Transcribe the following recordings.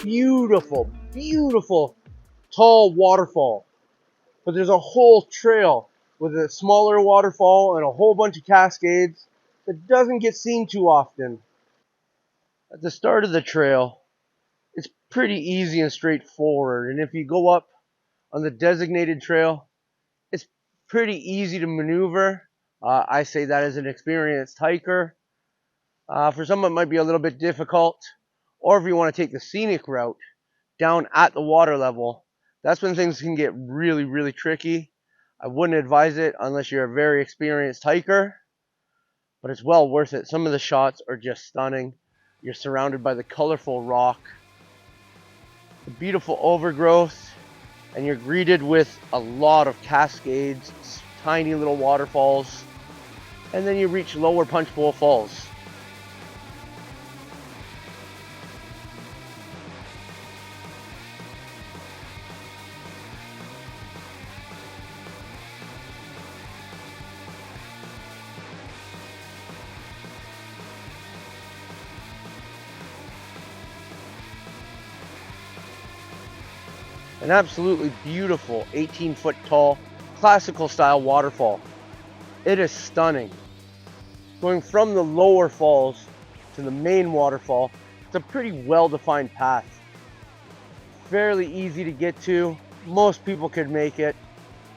beautiful, beautiful tall waterfall. But there's a whole trail with a smaller waterfall and a whole bunch of cascades that doesn't get seen too often. At the start of the trail, it's pretty easy and straightforward, and if you go up on the designated trail, it's pretty easy to maneuver. I say that as an experienced hiker. For some, it might be a little bit difficult, or if you want to take the scenic route down at the water level, that's when things can get really, really tricky. I wouldn't advise it unless you're a very experienced hiker, but it's well worth it. Some of the shots are just stunning. You're surrounded by the colorful rock, the beautiful overgrowth, and you're greeted with a lot of cascades, tiny little waterfalls, and then you reach Lower Punchbowl Falls. An absolutely beautiful 18-foot tall classical style waterfall. It is stunning. Going from the lower falls to the main waterfall, it's a pretty well-defined path. Fairly easy to get to. Most people could make it.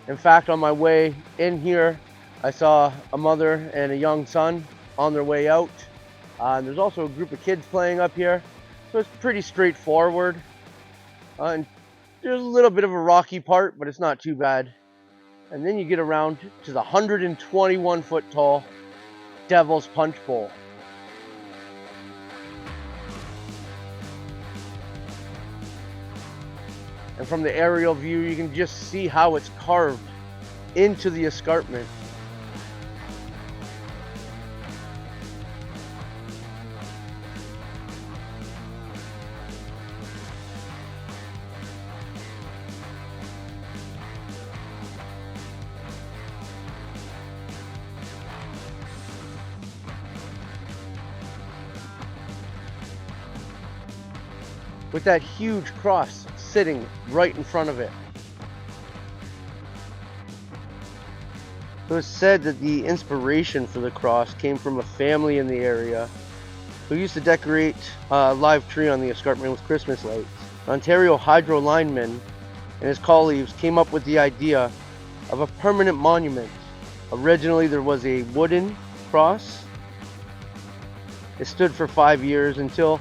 In fact, on my way in here, I saw a mother and a young son on their way out. And there's also a group of kids playing up here, so it's pretty straightforward. And there's a little bit of a rocky part, but it's not too bad. And then you get around to the 121-foot tall Devil's Punchbowl. And from the aerial view, you can just see how it's carved into the escarpment. With that huge cross sitting right in front of it. It was said that the inspiration for the cross came from a family in the area who used to decorate a live tree on the escarpment with Christmas lights. An Ontario hydro lineman and his colleagues came up with the idea of a permanent monument. Originally there was a wooden cross. It stood for 5 years until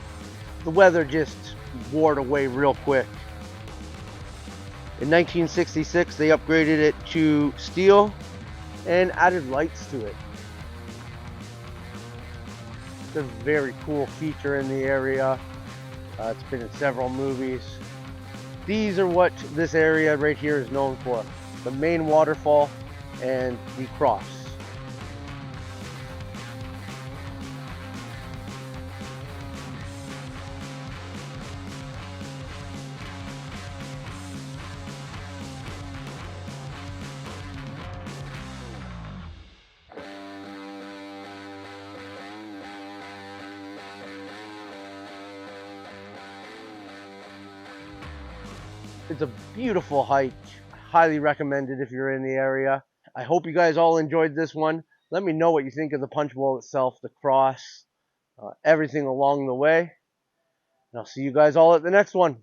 the weather just wore it away real quick. In 1966, they upgraded it to steel and added lights to it. It's a very cool feature in the area. It's been in several movies. These are what this area right here is known for: the main waterfall and the cross. It's a beautiful hike. Highly recommended if you're in the area. I hope you guys all enjoyed this one. Let me know what you think of the Punchbowl itself, the cross, everything along the way. And I'll see you guys all at the next one.